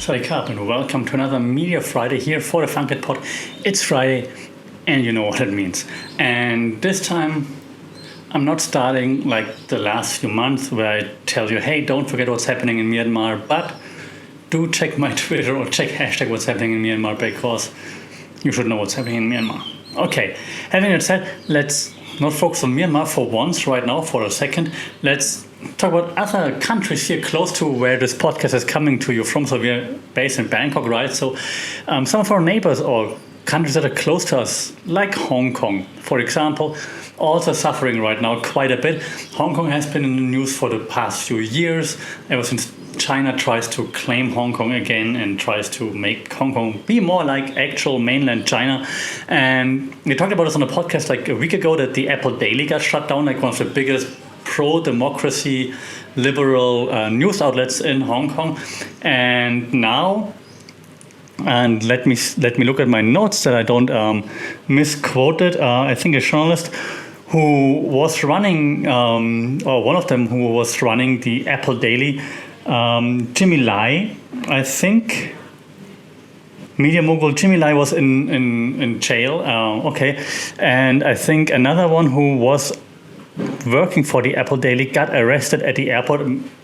Shalik up and welcome to another Media Friday here for the Funkit Pod. It's Friday and you know what it means. And this time I'm not starting like the last few months where I tell you, hey, don't forget what's happening in Myanmar, but do check my Twitter or check hashtag what's happening in Myanmar because you should know what's happening in Myanmar. Okay, having that said, let's not focus on Myanmar for once right now for a second. Let's talk about other countries here close to where this podcast is coming to you from. So we're based in Bangkok, right? So some of our neighbors or countries that are close to us, like Hong Kong, for example, also suffering right now quite a bit. Hong Kong has been in the news for the past few years, ever since China tries to claim Hong Kong again and tries to make Hong Kong be more like actual mainland China. And we talked about this on a podcast like a week ago that the Apple Daily got shut down, like one of the biggest pro-democracy liberal news outlets in Hong Kong. And now, and let me look at my notes that I don't misquote it. I think a journalist who was running, or one of them who was running the Apple Daily, Jimmy Lai, I think. Media mogul Jimmy Lai was in jail. Okay, and I think another one who was working for the Apple Daily got arrested at the airport.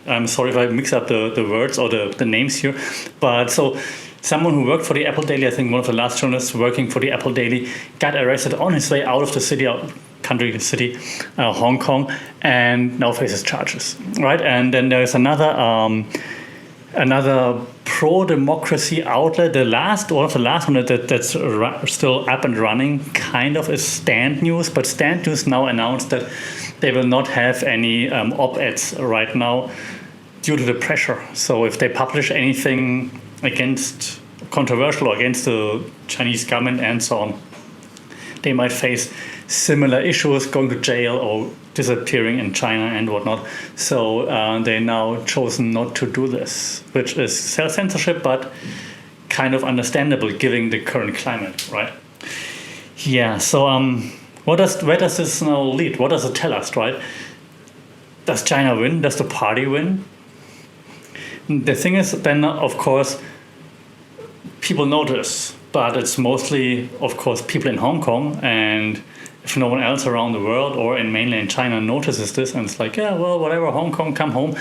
I'm sorry if I mix up the words or the names here, but so someone who worked for the Apple Daily, I think one of the last journalists working for the Apple Daily, got arrested on his way out of the city, Hong Kong, and now faces charges, right? And then there's another pro-democracy outlet. One of the last one that's still up and running, kind of, is Stand News. But Stand News now announced that they will not have any op-eds right now due to the pressure. So if they publish anything against controversial or against the Chinese government and so on, they might face similar issues, going to jail or disappearing in China and whatnot. So they now chosen not to do this, which is self-censorship, but kind of understandable given the current climate, right? Yeah, so where does this now lead? What does it tell us, right? Does China win? Does the party win? The thing is, then, of course, people notice, but it's mostly, of course, people in Hong Kong, and if no one else around the world or in mainland China notices this, and it's like, yeah, well, whatever, Hong Kong, come home,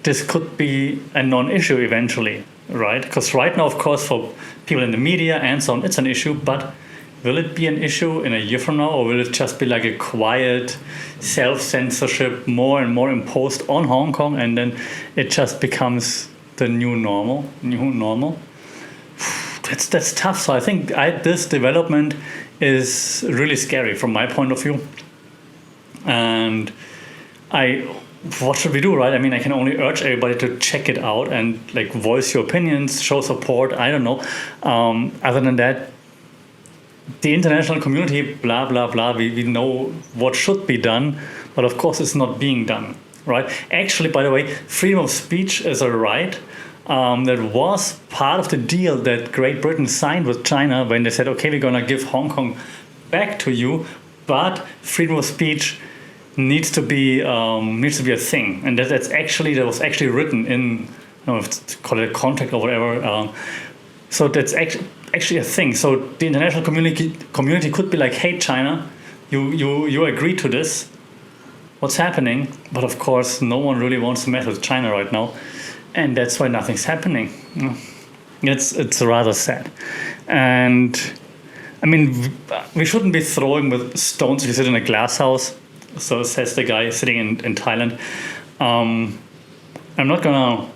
this could be a non-issue eventually, right? Because right now, of course, for people in the media and so on, it's an issue, but will it be an issue in a year from now, or will it just be like a quiet self-censorship more and more imposed on Hong Kong, and then it just becomes the new normal? That's tough. So I think this development is really scary from my point of view. And what should we do, right? I mean, I can only urge everybody to check it out and like voice your opinions, show support. I don't know. Other than that, the international community, blah, blah, blah, we know what should be done, but of course it's not being done, right? Actually, by the way, freedom of speech is a right that was part of the deal that Great Britain signed with China when they said, okay, we're going to give Hong Kong back to you, but freedom of speech needs to be a thing. And that was actually written in, I don't know if to call it a contract or whatever. So that's actually a thing. So the international community could be like, hey, China, you agreed to this. What's happening? But of course, no one really wants to mess with China right now. And that's why nothing's happening. It's rather sad. And I mean, we shouldn't be throwing with stones if you sit in a glass house. So says the guy sitting in Thailand. I'm not gonna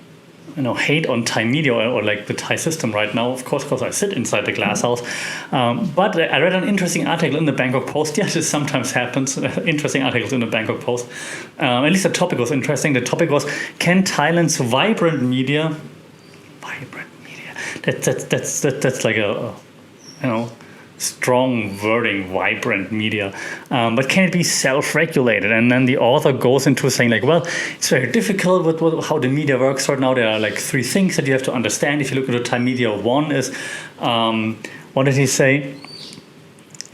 hate on Thai media or like the Thai system right now, of course, because I sit inside the glass house. But I read an interesting article in the Bangkok Post. Yes, this sometimes happens. Interesting articles in the Bangkok Post. At least the topic was interesting. The topic was, can Thailand's vibrant media? That's like a strong wording, vibrant media, but can it be self-regulated? And then the author goes into saying like, well, it's very difficult with how the media works right now. There are like three things that you have to understand if you look at the Thai media. One is, what did he say?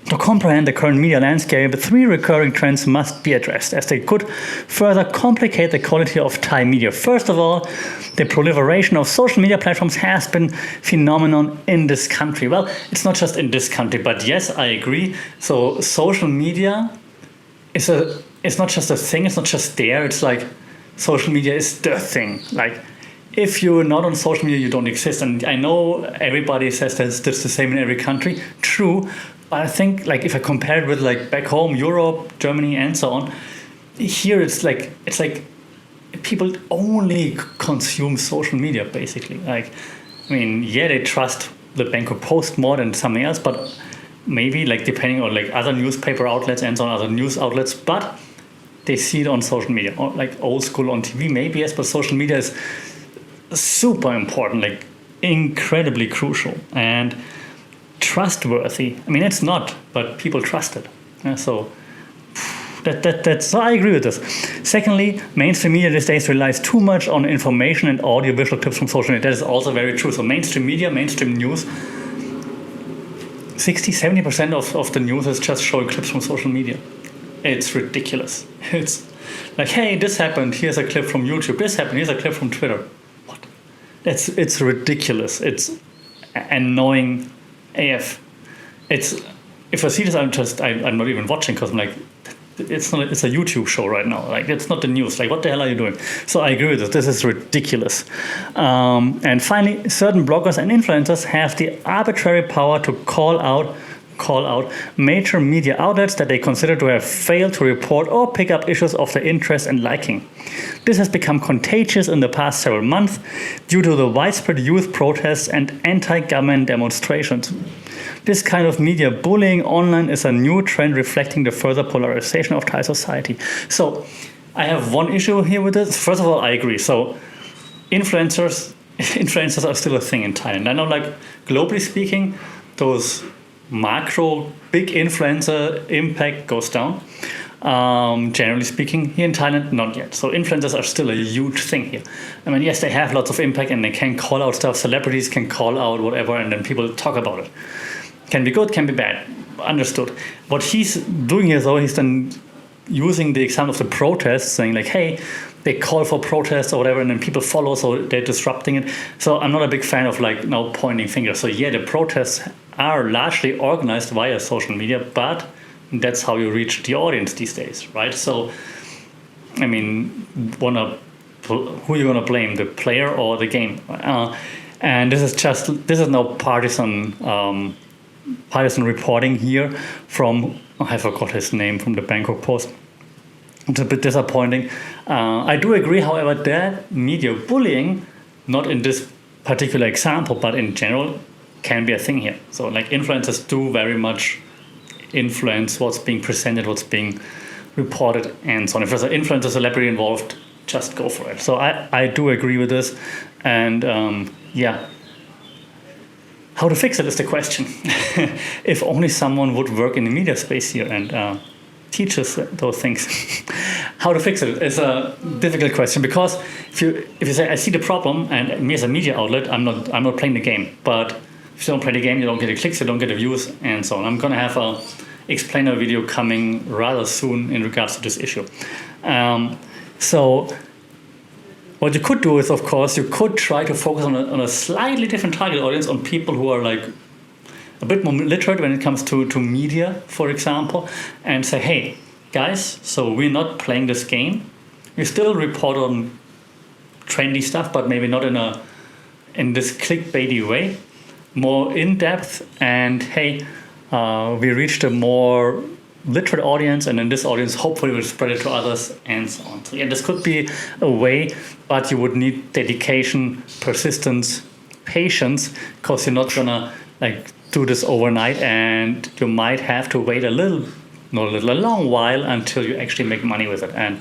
To comprehend the current media landscape, 3 recurring trends must be addressed, as they could further complicate the quality of Thai media. First of all, the proliferation of social media platforms has been phenomenon in this country. Well, it's not just in this country, but yes, I agree. So social media is it's not just a thing, it's not just there, it's like social media is the thing. Like, if you're not on social media, you don't exist. And I know everybody says that's the same in every country. True. But I think, like, if I compare it with like back home, Europe, Germany, and so on, here it's like people only consume social media basically. Like, I mean, yeah, they trust the Bangkok Post more than something else, but maybe like depending on like other newspaper outlets and so on, other news outlets, but they see it on social media, or like old school on TV, maybe yes, but social media is super important, like incredibly crucial and trustworthy. I mean, it's not, but people trust it. So so I agree with this. Secondly, mainstream media these days relies too much on information and audio-visual clips from social media. That is also very true. So mainstream media, mainstream news, 60-70% of the news is just showing clips from social media. It's ridiculous. It's like, hey, this happened, here's a clip from YouTube, this happened, here's a clip from Twitter. What? It's ridiculous. It's annoying AF. If I see this, I'm not even watching, because I'm like, it's a YouTube show right now. Like, it's not the news. Like, what the hell are you doing? So I agree with this. This is ridiculous. And finally, certain bloggers and influencers have the arbitrary power to call out major media outlets that they consider to have failed to report or pick up issues of their interest and liking. This has become contagious in the past several months due to the widespread youth protests and anti-government demonstrations. This kind of media bullying online is a new trend reflecting the further polarization of Thai society. So I have one issue here with this. First of all, I agree. So influencers are still a thing in Thailand. I know, like, globally speaking, those macro big influencer impact goes down. Generally speaking, here in Thailand, not yet. So influencers are still a huge thing here. I mean, yes, they have lots of impact and they can call out stuff. Celebrities can call out whatever, and then people talk about it. Can be good, can be bad. Understood. What he's doing here, though, he's then using the example of the protests, saying like, hey, they call for protests or whatever, and then people follow, so they're disrupting it. So I'm not a big fan of like now pointing fingers. So yeah, the protests are largely organized via social media, but that's how you reach the audience these days, right? So, I mean, who are you gonna blame, the player or the game? And this is now partisan reporting here from, I forgot his name, from the Bangkok Post. It's a bit disappointing. I do agree, however, that media bullying, not in this particular example, but in general, can be a thing here. So like influencers do very much influence what's being presented, what's being reported, and so on. If there's an influencer celebrity involved, just go for it. So I do agree with this. And yeah. How to fix it is the question. If only someone would work in the media space here and teach us those things. How to fix it is a difficult question, because if you say I see the problem, and me as a media outlet, I'm not playing the game. But if you don't play the game, you don't get the clicks, you don't get the views, and so on. I'm gonna have a explainer video coming rather soon in regards to this issue. So what you could do is, of course, you could try to focus on a slightly different target audience, on people who are like a bit more literate when it comes to media, for example, and say, hey, guys, so we're not playing this game. We still report on trendy stuff, but maybe not in this clickbaity way, more in-depth, and hey, we reached a more literate audience, and then this audience hopefully will spread it to others, and so on. So yeah, this could be a way, but you would need dedication, persistence, patience, because you're not gonna like do this overnight, and you might have to wait a long while until you actually make money with it. And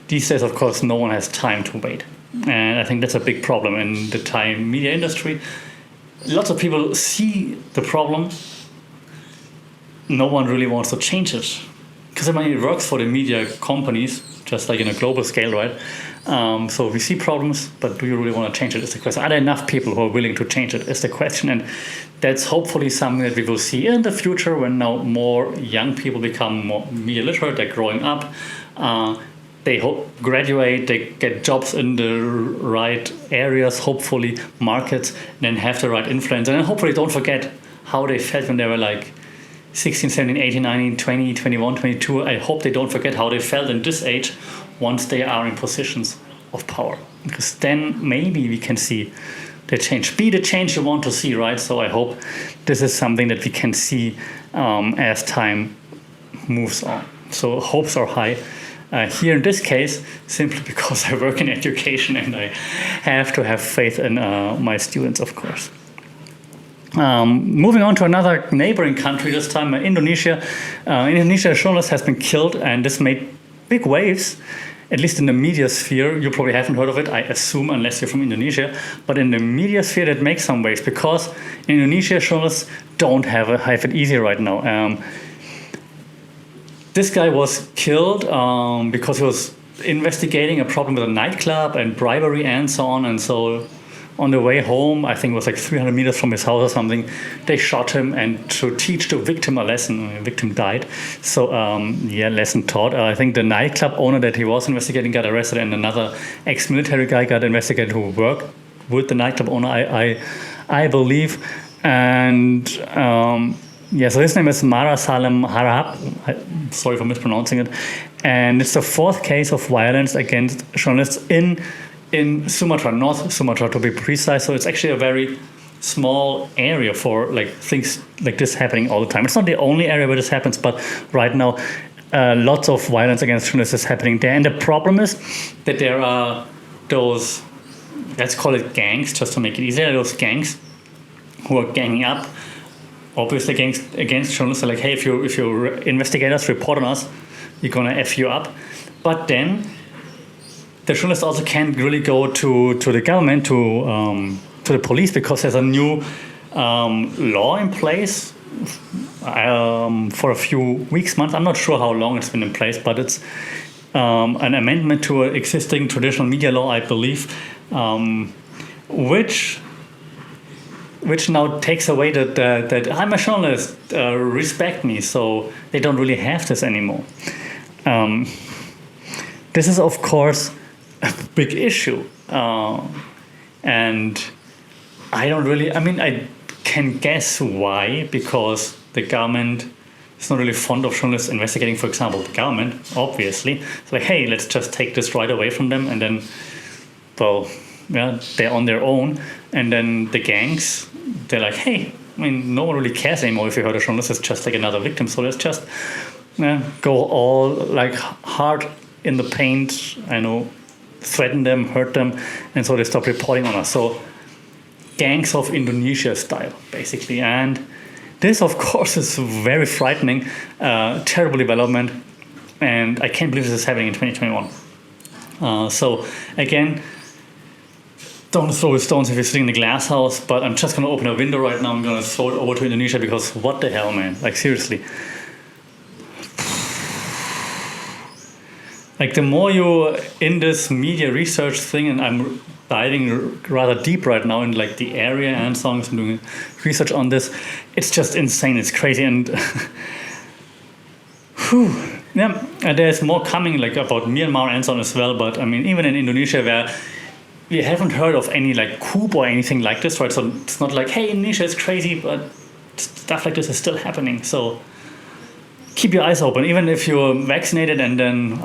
these days, of course, no one has time to wait, and I think that's a big problem in the Thai media industry. Lots of people see the problem. No one really wants to change it, because I mean, it works for the media companies, just like in a global scale, right? So we see problems, but do you really want to change it? Is the question. Are there enough people who are willing to change it? Is the question, and that's hopefully something that we will see in the future when now more young people become more media literate. They're growing up. They graduate, they get jobs in the right areas, hopefully markets, then have the right influence. And then hopefully don't forget how they felt when they were like 16, 17, 18, 19, 20, 21, 22. I hope they don't forget how they felt in this age once they are in positions of power. Because then maybe we can see the change. Be the change you want to see, right? So I hope this is something that we can see as time moves on. So hopes are high. Here in this case, simply because I work in education and I have to have faith in my students, of course. Moving on to another neighboring country, this time Indonesia. Indonesia, a journalist has been killed, and this made big waves, at least in the media sphere. You probably haven't heard of it, I assume, unless you're from Indonesia. But in the media sphere, that makes some waves, because in Indonesia, journalists don't have it easy right now. This guy was killed because he was investigating a problem with a nightclub and bribery and so on. And so on the way home, I think it was like 300 meters from his house or something, they shot him, and to teach the victim a lesson. The victim died. So lesson taught. I think the nightclub owner that he was investigating got arrested, and another ex-military guy got investigated who worked with the nightclub owner, I believe. And so his name is Mara Salem Harahap. Sorry for mispronouncing it. And it's the fourth case of violence against journalists in Sumatra, North Sumatra to be precise. So it's actually a very small area for like things like this happening all the time. It's not the only area where this happens, but right now lots of violence against journalists is happening there. And the problem is that there are those, let's call it gangs, just to make it easier, those gangs who are ganging up, obviously against journalists. Are like, hey, if you investigate us, report on us, you're gonna F you up. But then the journalists also can't really go to the government, to the police, because there's a new law in place for a few weeks, months. I'm not sure how long it's been in place, but it's an amendment to an existing traditional media law, I believe, which now takes away that I'm a journalist, respect me. So they don't really have this anymore. This is, of course, a big issue. And I can guess why, because the government is not really fond of journalists investigating, for example, the government, obviously. It's like, hey, let's just take this right away from them, and then, they're on their own. And then the gangs, they're like, hey, no one really cares anymore if you hurt a journalist, it's just like another victim. So let's just go all like hard in the paint, threaten them, hurt them, and so they stop reporting on us. So gangs of Indonesia style, basically. And this, of course, is very frightening, terrible development, and I can't believe this is happening in 2021. So again, don't throw stones if you're sitting in a glass house, but I'm just going to open a window right now. I'm going to throw it over to Indonesia, because what the hell, man? Like, seriously. Like, the more you're in this media research thing, and I'm diving rather deep right now in like the area and so on, I'm doing research on this, it's just insane, it's crazy. And there's more coming like about Myanmar and so on as well, but even in Indonesia, where we haven't heard of any like coup or anything like this, right? So it's not like, hey, Indonesia is crazy, but stuff like this is still happening. So keep your eyes open, even if you're vaccinated, and then,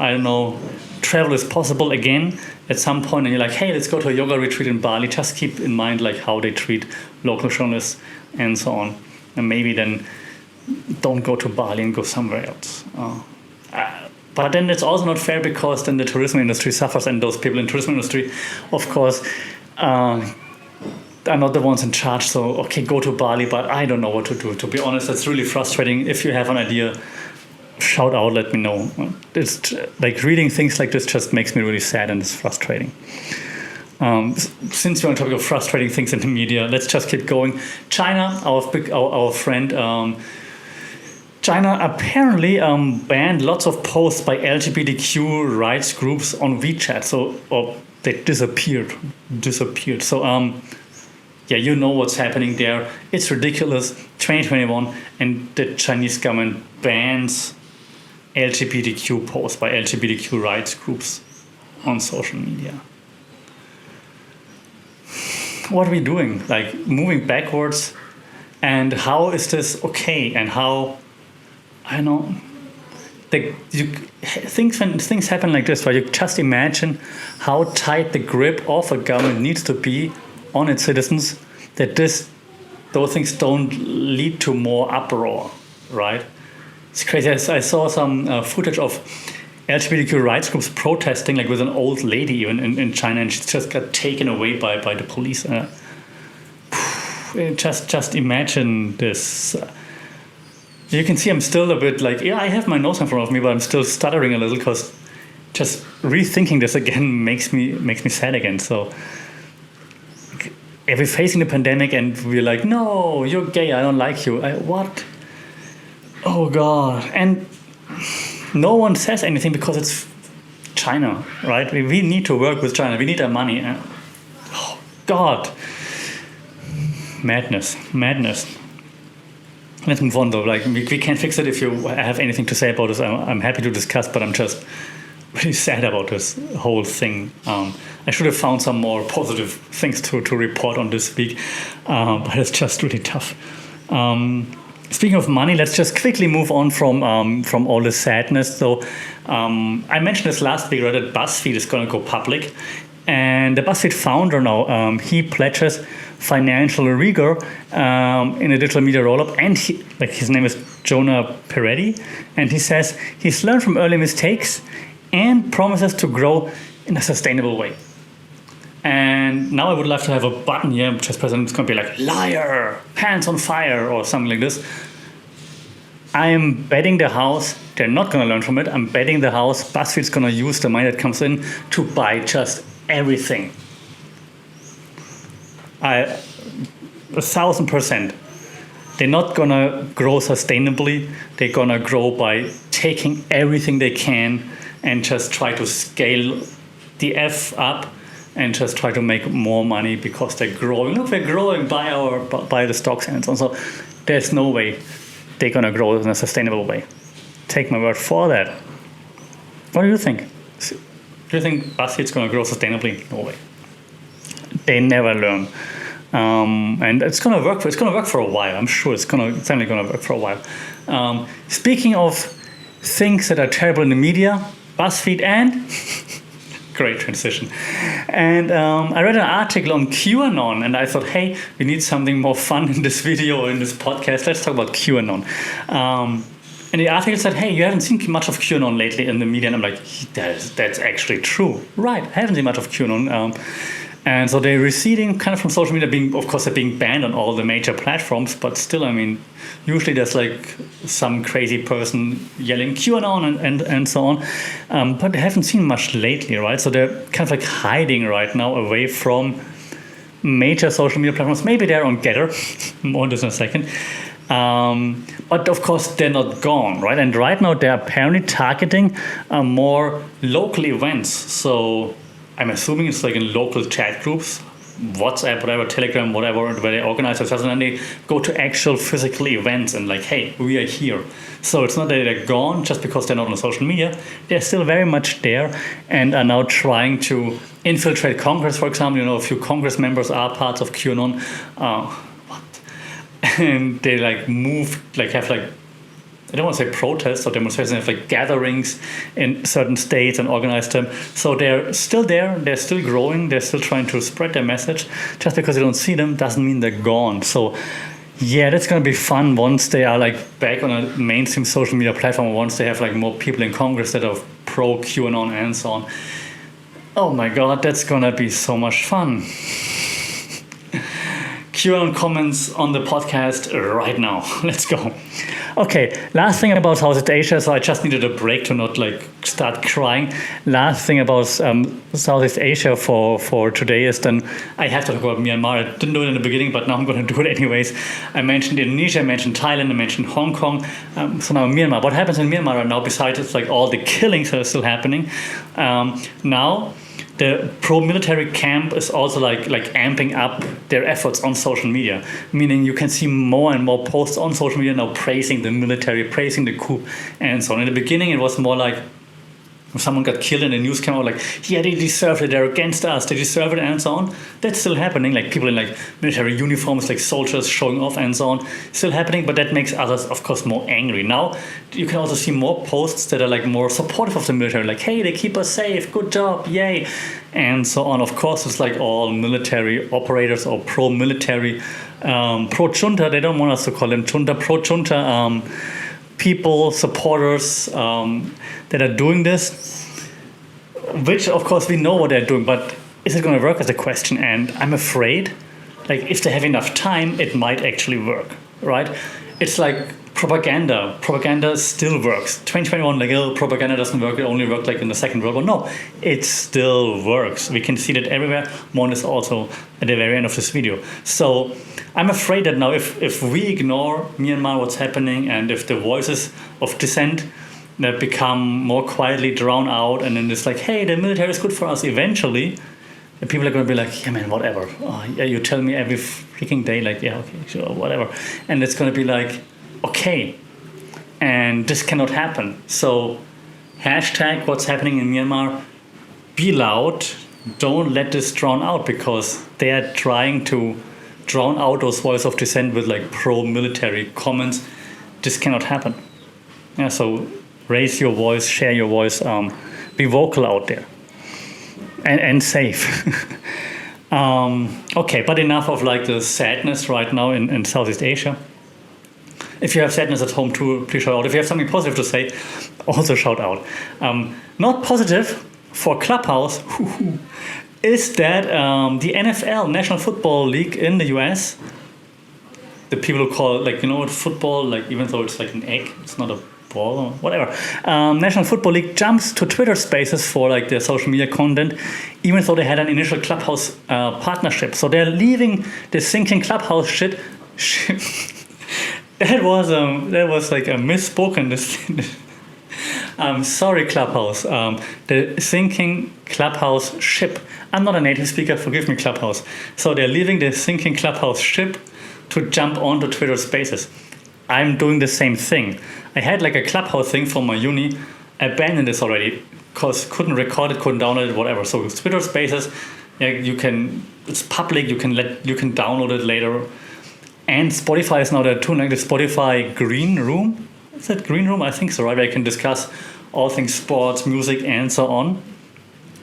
travel is possible again at some point, and you're like, hey, let's go to a yoga retreat in Bali. Just keep in mind like how they treat local journalists and so on. And maybe then don't go to Bali and go somewhere else. But then it's also not fair, because then the tourism industry suffers, and those people in the tourism industry, of course, are not the ones in charge. So, okay, go to Bali, but I don't know what to do. To be honest, that's really frustrating. If you have an idea, shout out, let me know. It's like reading things like this just makes me really sad, and it's frustrating. Since we're on the topic of frustrating things in the media, let's just keep going. China, our friend, China apparently banned lots of posts by LGBTQ rights groups on WeChat. Or they disappeared. So yeah, you know what's happening there. It's ridiculous. 2021, and the Chinese government bans LGBTQ posts by LGBTQ rights groups on social media. What are we doing? Like moving backwards? And how is this okay? And how, I don't know, when things happen like this, right? You just imagine how tight the grip of a government needs to be on its citizens, that those things don't lead to more uproar, right? It's crazy. I saw some footage of LGBTQ rights groups protesting, like with an old lady even in China, and she just got taken away by the police. Just imagine this. You can see I'm still a bit like, yeah, I have my nose in front of me, but I'm still stuttering a little because just rethinking this again makes me sad again. So if we're facing the pandemic and we're like, no, you're gay, I don't like you. What? Oh God. And no one says anything because it's China, right? We need to work with China. We need their money. Oh God. Madness. Let's move on though. Like we can't fix it. If you have anything to say about this, I'm happy to discuss, but I'm just really sad about this whole thing. I should have found some more positive things to report on this week, but it's just really tough. Speaking of money, let's just quickly move on from all this sadness. So I mentioned this last week, right, that BuzzFeed is going to go public, and the BuzzFeed founder now, he pledges financial rigor in a digital media roll-up, and his name is Jonah Peretti, and he says he's learned from early mistakes and promises to grow in a sustainable way. And now I would love to have a button here, which is present. It's going to be like, liar, pants on fire, or something like this. I am betting the house they're not going to learn from it. I'm betting the house BuzzFeed's going to use the money that comes in to buy just everything. 1,000%. They're not going to grow sustainably. They're going to grow by taking everything they can and just try to scale the F up and just try to make more money because they're growing. Look, we're growing by the stocks and so on. So there's no way they're going to grow in a sustainable way. Take my word for that. What do you think? Do you think BuzzFeed's going to grow sustainably? No way. They never learn. And it's going to work. It's going to work for a while. I'm sure it's certainly going to work for a while. Speaking of things that are terrible in the media, BuzzFeed and great transition. And I read an article on QAnon, and I thought, hey, we need something more fun in this video, in this podcast. Let's talk about QAnon. And the article said, hey, you haven't seen much of QAnon lately in the media. And I'm like, that's actually true. Right, I haven't seen much of QAnon. And so they're receding kind of from social media, they're being banned on all the major platforms, but still, I mean, usually there's like some crazy person yelling QAnon and so on. But I haven't seen much lately, right? So they're kind of like hiding right now away from major social media platforms. Maybe they're on Getter, more on this in a second. But of course, they're not gone, right? And right now, they're apparently targeting more local events. So I'm assuming it's like in local chat groups, WhatsApp, whatever, Telegram, whatever, where they organize themselves, and then they go to actual physical events and like, hey, we are here. So it's not that they're gone just because they're not on social media. They're still very much there and are now trying to infiltrate Congress, for example. You know, a few Congress members are parts of QAnon. And they have I don't want to say protests or demonstrations, they have like gatherings in certain states and organize them. So they're still there, they're still growing, they're still trying to spread their message. Just because you don't see them doesn't mean they're gone. So yeah, that's going to be fun once they are like back on a mainstream social media platform, once they have like more people in Congress that are pro QAnon and so on. Oh my God, that's going to be so much fun. QAnon comments on the podcast right now. Let's go. Okay, last thing about Southeast Asia. So I just needed a break to not like start crying. Last thing about Southeast Asia for today is then I have to talk about Myanmar. I didn't do it in the beginning, but now I'm going to do it anyways. I mentioned Indonesia, I mentioned Thailand, I mentioned Hong Kong. So now Myanmar. What happens in Myanmar right now, besides it's like all the killings that are still happening, now the pro-military camp is also like amping up their efforts on social media, meaning you can see more and more posts on social media now praising the military, praising the coup, and so on. In the beginning, it was more like if someone got killed and the news came out like, yeah, they deserve it, they're against us, they deserve it, and so on. That's still happening, like people in like military uniforms, like soldiers showing off and so on, still happening, but that makes others, of course, more angry. Now, you can also see more posts that are like more supportive of the military, like, hey, they keep us safe, good job, yay, and so on. Of course, it's like all military operators or pro-military, pro-junta, they don't want us to call them junta, pro-junta, people, supporters that are doing this, which of course we know what they're doing, but is it going to work is a question. And I'm afraid, like if they have enough time, it might actually work, right? It's like propaganda. Propaganda still works. 2021, like, oh, propaganda doesn't work. It only worked like in the Second World War. No, it still works. We can see that everywhere. One is also at the very end of this video. So I'm afraid that now if we ignore Myanmar, what's happening, and if the voices of dissent that become more quietly drowned out, and then it's like, hey, the military is good for us, eventually, the people are going to be like, yeah, man, whatever. Oh, yeah, you tell me every freaking day, like, yeah, okay, sure, whatever. And it's going to be like, okay, and this cannot happen. So hashtag what's happening in Myanmar, be loud, don't let this drown out, because they are trying to drown out those voices of dissent with like pro-military comments. This cannot happen. Yeah, so raise your voice, share your voice, be vocal out there, and safe. Okay, but enough of like the sadness right now in Southeast Asia. If you have sadness at home too, please shout out. If you have something positive to say, also shout out. Not positive for Clubhouse is that the NFL, National Football League in the US, the people who call it, like, you know, football, like even though it's like an egg, it's not a ball or whatever. National Football League jumps to Twitter Spaces for like their social media content, even though they had an initial Clubhouse partnership. So they're leaving the sinking Clubhouse shit. That was like a misspoken. Sorry, Clubhouse. The sinking Clubhouse ship. I'm not a native speaker. Forgive me, Clubhouse. So they're leaving the sinking Clubhouse ship to jump onto Twitter Spaces. I'm doing the same thing. I had like a Clubhouse thing from my uni. I abandoned this already because couldn't record it, couldn't download it, whatever. So with Twitter Spaces, yeah, it's public. You can download it later. And Spotify is now there too, like the Spotify Green Room. Is that Green Room? I think so, right? Where you can discuss all things sports, music, and so on.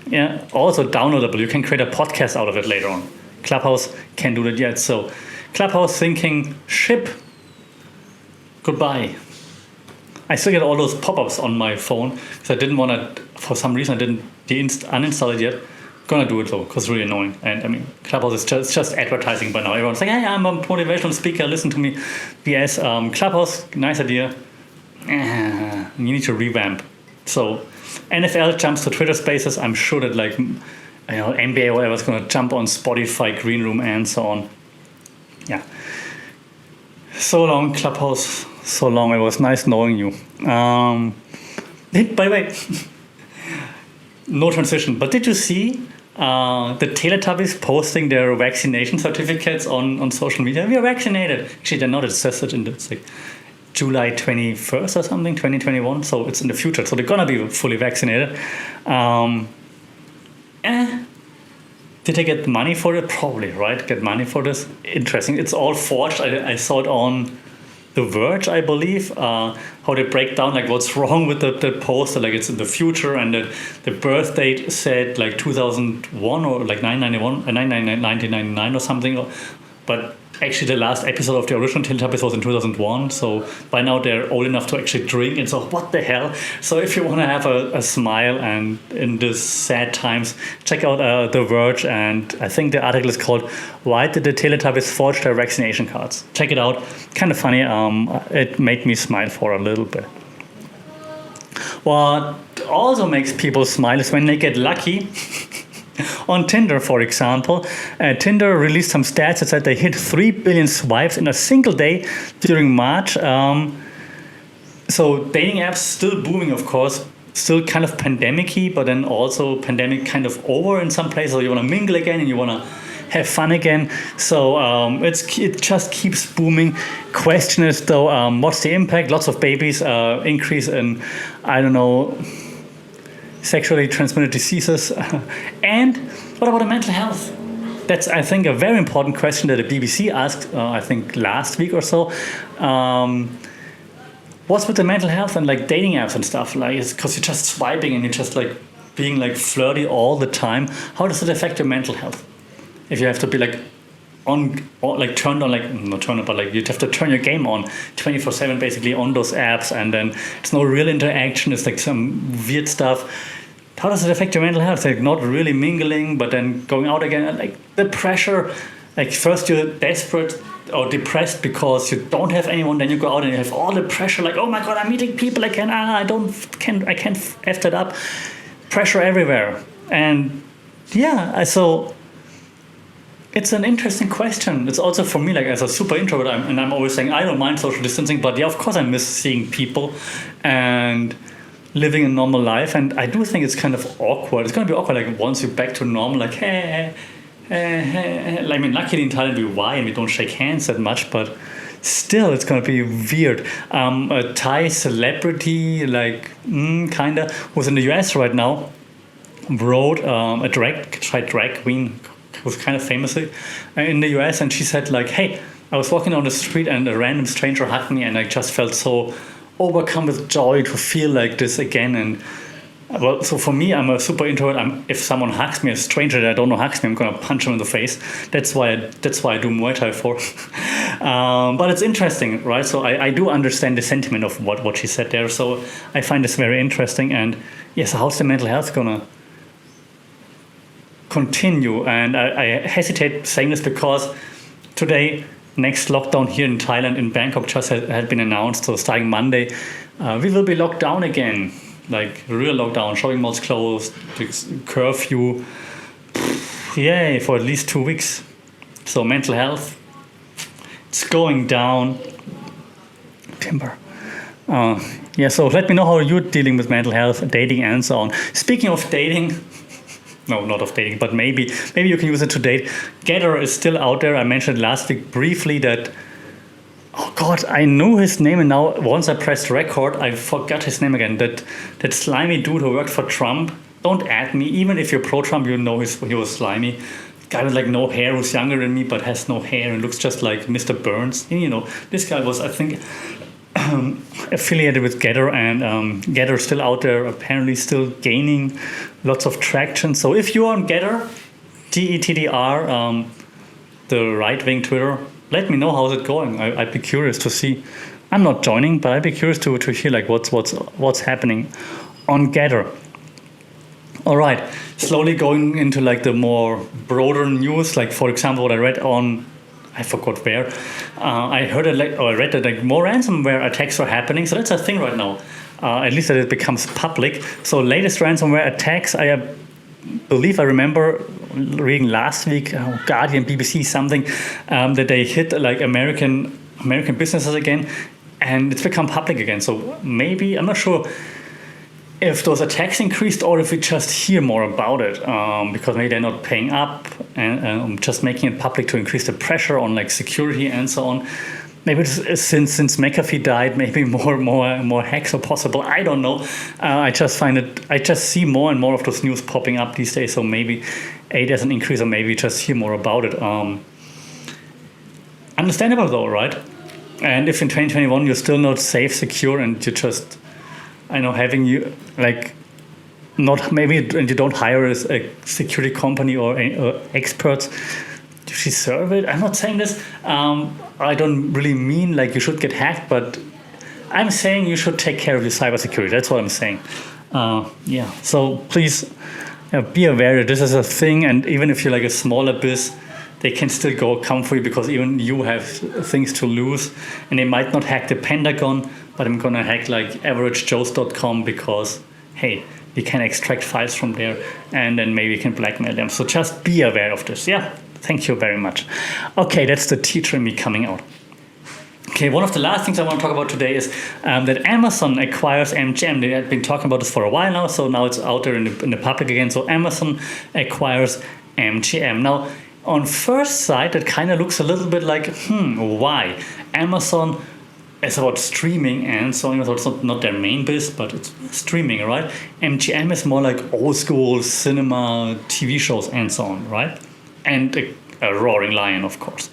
Yeah, also downloadable. You can create a podcast out of it later on. Clubhouse can't do that yet. So Clubhouse thinking ship. Goodbye. I still get all those pop-ups on my phone because I didn't want to, for some reason, I didn't uninstall it yet. Gonna do it though, because it's really annoying. And I mean, Clubhouse is just advertising by now. Everyone's like, hey, I'm a motivational speaker, listen to me. BS, Clubhouse, nice idea. You need to revamp. So NFL jumps to Twitter Spaces. I'm sure that like, you know, NBA or whatever is gonna jump on Spotify, Green Room, and so on. Yeah. So long, Clubhouse. So long. It was nice knowing you. By the way, no transition. But did you see the Teletubbies posting their vaccination certificates on social media? We are vaccinated. Actually, they're not. It says it it's like July 21st or something, 2021. So it's in the future. So they're gonna be fully vaccinated. Did they get money for it? Probably, right? Get money for this? Interesting. It's all forged. I saw it on The Verge, I believe, how they break down like what's wrong with the poster, like it's in the future, and the birth date said like 2001 or like 1999 or something, but actually the last episode of the original Teletubbies was in 2001, so by now they're old enough to actually drink, and so what the hell. So if you want to have a smile and in these sad times, check out The Verge, and I think the article is called "Why Did the Teletubbies Forge Their Vaccination Cards?" Check it out, kind of funny. It made me smile for a little bit. What also makes people smile is when they get lucky. On Tinder, for example, Tinder released some stats that said they hit 3 billion swipes in a single day during March. So dating apps still booming, of course, still kind of pandemic-y, but then also pandemic kind of over in some places. So you want to mingle again and you want to have fun again. So it just keeps booming. Question is though, what's the impact? Lots of babies, increase in, I don't know, sexually transmitted diseases. And what about the mental health? That's, I think, a very important question that the BBC asked, I think, last week or so. What's with the mental health and like dating apps and stuff? Like, it's because you're just swiping and you're just like being like flirty all the time. How does it affect your mental health? If you have to be like turned on, like not turned on, but like you'd have to turn your game on 24/7 basically on those apps, and then it's no real interaction. It's like some weird stuff. How does it affect your mental health? Like not really mingling, but then going out again, and like the pressure. Like first you're desperate or depressed because you don't have anyone, then you go out and you have all the pressure. Like, oh my god, I'm meeting people. I can't f that up. Pressure everywhere, and yeah, so. It's an interesting question. It's also for me, like as a super introvert, I'm always saying I don't mind social distancing, but yeah, of course I miss seeing people and living a normal life. And I do think it's kind of awkward. It's going to be awkward, like once you're back to normal, like hey. I mean, luckily in Thailand we whine and we don't shake hands that much, but still it's going to be weird. A Thai celebrity, like kinda, who's in the US right now, wrote a drag queen. Was kind of famous in the US, and she said like, hey, I was walking down the street and a random stranger hugged me and I just felt so overcome with joy to feel like this again. And well, so for me, I'm a super introvert. If someone hugs me, a stranger that I don't know hugs me, I'm gonna punch him in the face. That's why I do Muay Thai for. But it's interesting, right? So I do understand the sentiment of what she said there. So I find this very interesting. And yes, how's the mental health gonna continue? And I hesitate saying this because today, next lockdown here in Thailand, in Bangkok, just had been announced. So starting Monday, we will be locked down again, like real lockdown, shopping malls closed, curfew, yay, for at least 2 weeks. So mental health, it's going down. Timber. Yeah, so let me know how you're dealing with mental health, dating, and so on. Speaking of dating, no, not of dating, but maybe you can use it to date. Getter is still out there. I mentioned last week briefly that, oh God, I knew his name, and now once I pressed record, I forgot his name again. That slimy dude who worked for Trump. Don't add me. Even if you're pro-Trump, you know he was slimy. Guy with like no hair, who's younger than me but has no hair and looks just like Mr. Burns. And, you know, this guy was, I think, affiliated with Getter, and Getter is still out there, apparently still gaining lots of traction. So if you're on Getter, GETTR, the right-wing Twitter, let me know how's it going. I'd be curious to see. I'm not joining, but I'd be curious to hear like what's happening on Getter. All right, slowly going into like the more broader news. Like for example, what I read on, I forgot where. I read that like more ransomware attacks are happening. So that's a thing right now. At least that it becomes public. So latest ransomware attacks, I believe I remember reading last week, Guardian, BBC, something, that they hit like American businesses again, and it's become public again. So maybe, I'm not sure if those attacks increased or if we just hear more about it, because maybe they're not paying up and just making it public to increase the pressure on like security and so on. Maybe since McAfee died, maybe more hacks are possible. I don't know. I just see more and more of those news popping up these days. So maybe there's an increase, or maybe just hear more about it. Understandable though, right? And if in 2021 you're still not safe, secure, and you just, I know, having you like not maybe, and you don't hire a security company or experts, deserve it. I'm not saying this. I don't really mean like you should get hacked, but I'm saying you should take care of your cybersecurity. That's what I'm saying. So please be aware that this is a thing, and even if you're like a smaller biz, they can still come for you, because even you have things to lose, and they might not hack the Pentagon, but I'm gonna hack like averagejoes.com, because hey, you can extract files from there, and then maybe you can blackmail them. So just be aware of this. Yeah, thank you very much. Okay, that's the teacher in me coming out. Okay, one of the last things I want to talk about today is that Amazon acquires MGM. They had been talking about this for a while now, so now it's out there in the public again. So Amazon acquires MGM. Now, on first sight, it kind of looks a little bit like, why? Amazon is about streaming and so on. So it's not their main biz, but it's streaming, right? MGM is more like old school cinema, TV shows and so on, right? And a roaring lion, of course.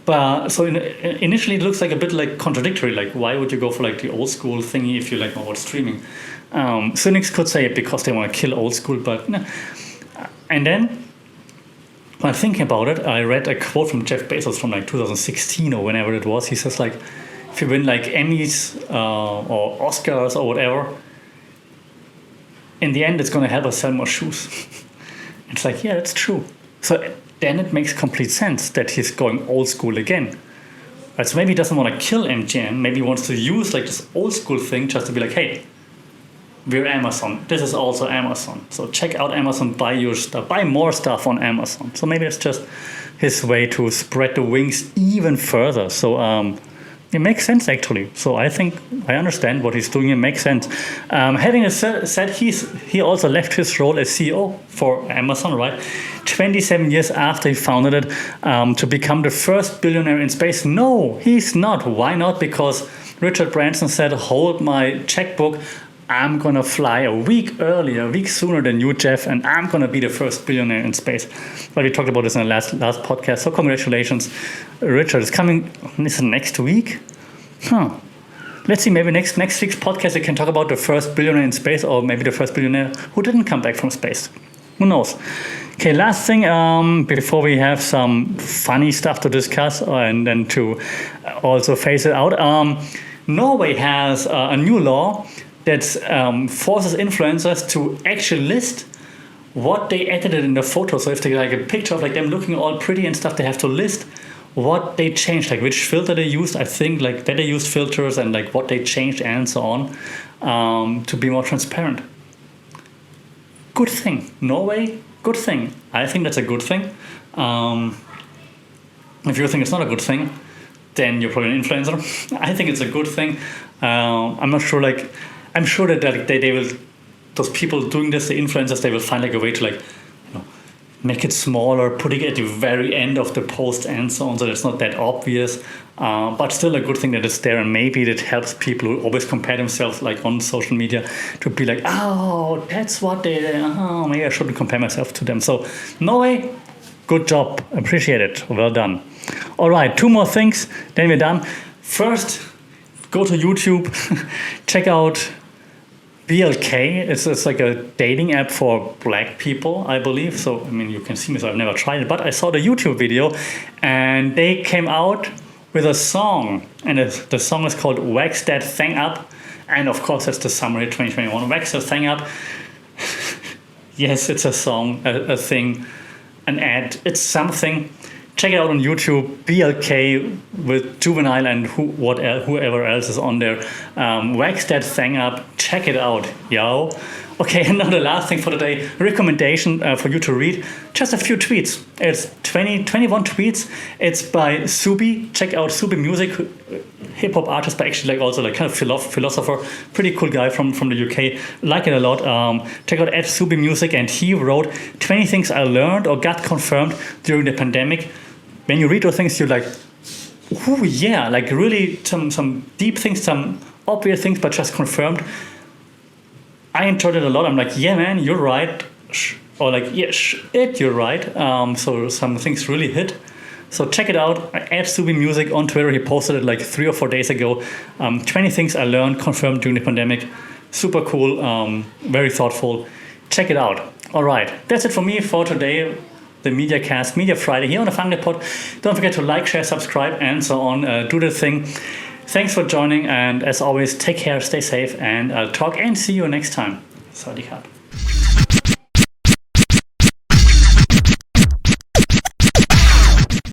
But so initially it looks like a bit like contradictory. Like, why would you go for like the old school thingy if you like more about streaming? Cynics could say it because they want to kill old school, but no. And then when thinking about it, I read a quote from Jeff Bezos from like 2016 or whenever it was. He says like, if you win like Emmys or Oscars or whatever, in the end it's going to help us sell more shoes. It's like, yeah, that's true. So then it makes complete sense that he's going old school again. Right, so maybe he doesn't want to kill MGM. Maybe he wants to use like this old school thing just to be like, hey, we're Amazon. This is also Amazon. So check out Amazon, buy your stuff, buy more stuff on Amazon. So maybe it's just his way to spread the wings even further. So it makes sense actually. So I think I understand what he's doing. It makes sense. Having said, he also left his role as CEO for Amazon, right? 27 years after he founded it, to become the first billionaire in space. No, he's not. Why not? Because Richard Branson said, hold my checkbook. I'm going to fly a week sooner than you, Jeff, and I'm going to be the first billionaire in space. But we talked about this in the last podcast. So congratulations, Richard. It's coming. Is it next week? Let's see, maybe next week's podcast we can talk about the first billionaire in space, or maybe the first billionaire who didn't come back from space. Who knows? Okay, last thing, before we have some funny stuff to discuss and then to also phase it out. Norway has a new law that forces influencers to actually list what they edited in the photo. So if they like a picture of like them looking all pretty and stuff, they have to list what they changed, like which filter they used. I think like that they used filters and like what they changed and so on, to be more transparent. Good thing. Norway, good thing. I think that's a good thing. If you think it's not a good thing, then you're probably an influencer. I think it's a good thing. I'm not sure, like, I'm sure that they will, those people doing this, the influencers, they will find like a way to like, make it smaller, putting it at the very end of the post and so on, so that it's not that obvious. But still a good thing that it's there, and maybe it helps people who always compare themselves like on social media to be like, oh, that's what they did. Oh, maybe I shouldn't compare myself to them. So Norway, good job. Appreciate it. Well done. All right, 2 more things, then we're done. First, go to YouTube, check out BLK. It's like a dating app for black people, I believe. So, I mean, you can see me, so I've never tried it, but I saw the YouTube video and they came out with a song, and the song is called Wax That Thing Up. And of course, that's the summary 2021. Wax That Thing Up. Yes, it's a song, a thing, an ad. It's something. Check it out on YouTube, BLK with Juvenile and whoever else is on there. Wax That Thing Up. Check it out, yo. Okay, and now the last thing for today, recommendation for you to read. Just a few tweets. It's 21 tweets. It's by Subi. Check out Subi Music, hip hop artist, but actually like also like kind of philosopher. Pretty cool guy from the UK. Like it a lot. Check out @Subi Music, and he wrote 20 things I learned or got confirmed during the pandemic. When you read those things, you're like, oh yeah, like really some deep things, some obvious things, but just confirmed. I enjoyed it a lot. I'm like, yeah, man, you're right. Or like, yeah, you're right. So some things really hit. So check it out. @Subi Music on Twitter. He posted it like 3 or 4 days ago. 20 things I learned, confirmed during the pandemic. Super cool. Very thoughtful. Check it out. All right. That's it for me for today. the Media Friday here on the Funky Pod. Don't forget to like, share, subscribe, and so on. Do the thing. Thanks for joining, and as always, take care, stay safe, and I'll talk and see you next time. Sawadee krap.